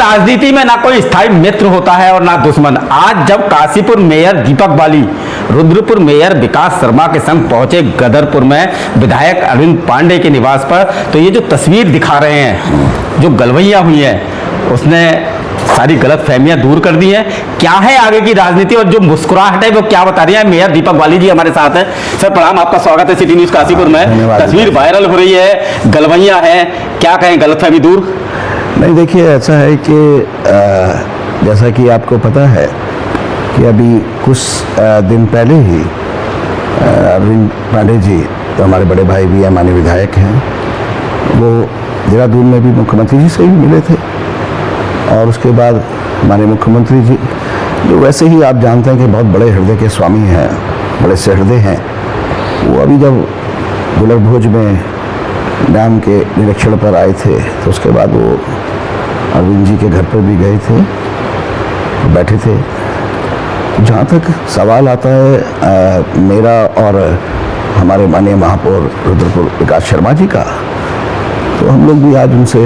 राजनीति में ना कोई स्थायी मित्र होता है और ना दुश्मन। आज जब काशीपुर मेयर दीपक बाली रुद्रपुर मेयर विकास शर्मा के संग पहुंचे गदरपुर में विधायक अरविंद पांडे के निवास पर, तो ये जो तस्वीर दिखा रहे हैं, जो गलवैया हुई है, उसने सारी गलत फहमियां दूर कर दी है। क्या है आगे की राजनीति और जो मुस्कुराहट है वो क्या बता रही है? मेयर दीपक बाली जी हमारे साथ हैं। सर प्रणाम, आपका स्वागत है सिटी न्यूज काशीपुर में। तस्वीर वायरल हो रही है, गलवैया है, क्या कहें, गलतफहमी दूर? नहीं, देखिए ऐसा है कि जैसा कि आपको पता है कि अभी कुछ दिन पहले ही अरविंद पांडे जी, तो हमारे बड़े भाई भी हैं, माननीय विधायक हैं, वो देहरादून में भी मुख्यमंत्री जी से भी मिले थे। और उसके बाद हमारे मुख्यमंत्री जी, जो वैसे ही आप जानते हैं कि बहुत बड़े हृदय के स्वामी हैं, बड़े सहृदय हैं, वो अभी जब गुलरभोज में डैम के निरीक्षण पर आए थे, तो उसके बाद वो अरविंद जी के घर पर भी गए थे, बैठे थे। जहाँ तक सवाल आता है मेरा और हमारे माननीय महापौर रुद्रपुर विकास शर्मा जी का, तो हम लोग भी आज उनसे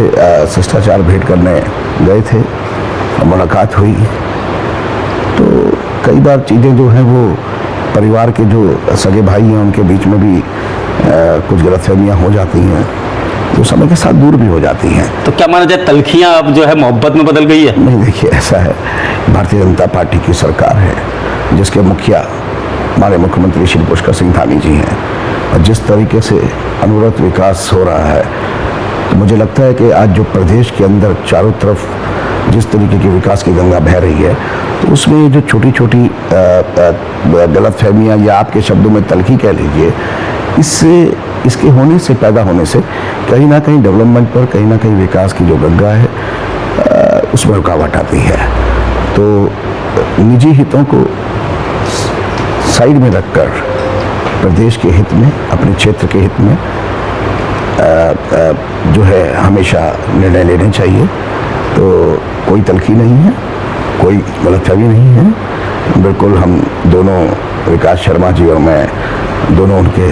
शिष्टाचार भेंट करने गए थे और मुलाकात हुई। तो कई बार चीज़ें जो हैं वो परिवार के जो सगे भाई हैं उनके बीच में भी कुछ गलतफहमियां हो जाती हैं, तो समय के साथ दूर भी हो जाती हैं। तो क्या माना जाए, तलखियां अब जो है मोहब्बत में बदल गई है? नहीं, देखिए ऐसा है, भारतीय जनता पार्टी की सरकार है, जिसके मुखिया हमारे मुख्यमंत्री श्री पुष्कर सिंह धामी जी हैं, और जिस तरीके से अनवरत विकास हो रहा है, तो मुझे लगता है कि आज जो प्रदेश के अंदर चारों तरफ जिस तरीके की विकास की गंगा बह रही है, तो उसमें ये जो छोटी छोटी गलतफहमियां या आपके शब्दों में तलखी कह लीजिए, इसके होने से, पैदा होने से कहीं ना कहीं डेवलपमेंट पर, कहीं ना कहीं विकास की जो गंगा है उसमें रुकावट आती है। तो निजी हितों को साइड में रखकर प्रदेश के हित में, अपने क्षेत्र के हित में जो है हमेशा निर्णय लेने चाहिए। तो कोई तलखी नहीं है, कोई गलतफहमी नहीं है। बिल्कुल हम दोनों, विकास शर्मा जी और मैं, दोनों उनके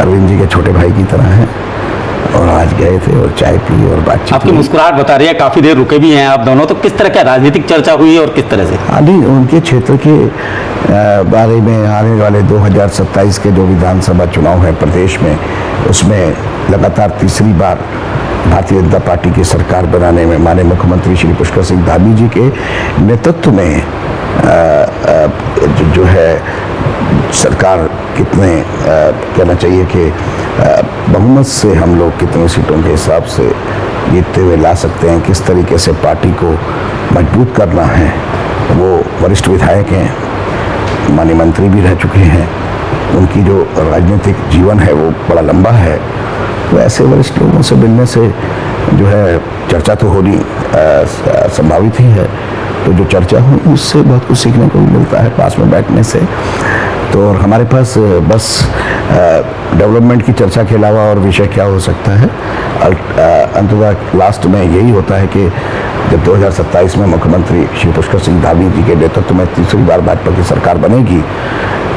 अरविंद जी के छोटे भाई की तरह हैं, और आज गए थे और चाय पी और बातचीत। आपकी मुस्कुराहट बता रही है, काफी देर रुके भी हैं आप दोनों, तो किस तरह का राजनीतिक चर्चा हुई और किस तरह से? हाँ नहीं, उनके क्षेत्र के बारे में आने वाले 2027 के जो विधानसभा चुनाव है प्रदेश में, उसमें लगातार तीसरी बार भारतीय जनता पार्टी की सरकार बनाने में माननीय मुख्यमंत्री श्री पुष्कर सिंह धामी जी के नेतृत्व में जो है सरकार कितने कहना चाहिए कि बहुमत से हम लोग कितने सीटों के हिसाब से जीतते हुए ला सकते हैं, किस तरीके से पार्टी को मजबूत करना है। वो वरिष्ठ विधायक हैं, माननीय मंत्री भी रह चुके हैं, उनकी जो राजनीतिक जीवन है वो बड़ा लंबा है। तो ऐसे वरिष्ठ लोगों से मिलने से जो है चर्चा तो होनी संभावित ही है। तो जो चर्चा हुई उससे बहुत कुछ सीखने को भी मिलता है पास में बैठने से। तो और हमारे पास बस डेवलपमेंट की चर्चा के अलावा और विषय क्या हो सकता है? अंततः लास्ट में यही होता है कि जब 2027 में मुख्यमंत्री श्री पुष्कर सिंह धामी जी के नेतृत्व में तीसरी बार भाजपा की सरकार बनेगी,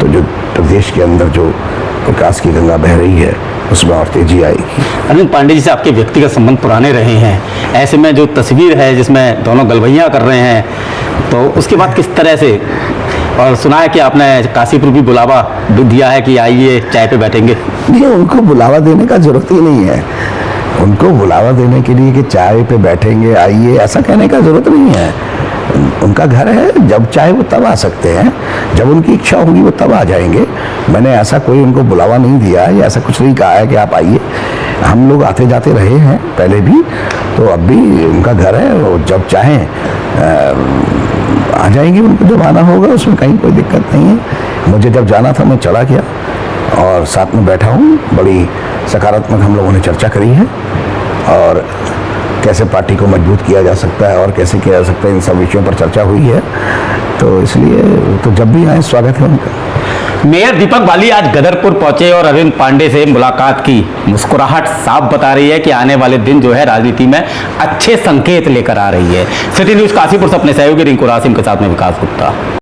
तो जो प्रदेश के अंदर जो विकास की गंगा बह रही है उसमें और तेजी आएगी। अरविंद पांडे जी से आपके व्यक्तिगत संबंध पुराने रहे हैं, ऐसे में जो तस्वीर है जिसमें दोनों गलवैया कर रहे हैं, तो उसके बाद किस तरह से? और सुना है कि आपने काशीपुर भी बुलावा दिया है कि आइए चाय पे बैठेंगे। नहीं, उनको बुलावा देने का जरूरत ही नहीं है। उनको बुलावा देने के लिए कि चाय पे बैठेंगे, आइए, ऐसा कहने का जरूरत नहीं है। उनका घर है, जब चाहे वो तब आ सकते हैं, जब उनकी इच्छा होगी वो तब आ जाएंगे। मैंने ऐसा कोई उनको बुलावा नहीं दिया है, ऐसा कुछ नहीं कहा है कि आप आइए। हम लोग आते जाते रहे हैं पहले भी, तो अब भी उनका घर है, वो जब चाहें आ जाएंगे। उनको जब आना होगा उसमें कहीं कोई दिक्कत नहीं है। मुझे जब जाना था मैं चला गया और साथ में बैठा हूँ। बड़ी सकारात्मक हम लोगों ने चर्चा करी है, और कैसे पार्टी को मजबूत किया जा सकता है और कैसे किया जा सकता है, इन सब विषयों पर चर्चा हुई है। तो इसलिए तो जब भी आए स्वागत है उनका। मेयर दीपक बाली आज गदरपुर पहुंचे और अरविंद पांडे से मुलाकात की। मुस्कुराहट साफ बता रही है कि आने वाले दिन जो है राजनीति में अच्छे संकेत लेकर आ रही है। सिटी न्यूज काशीपुर से अपने सहयोगी रिंकू रासिम के साथ में विकास गुप्ता।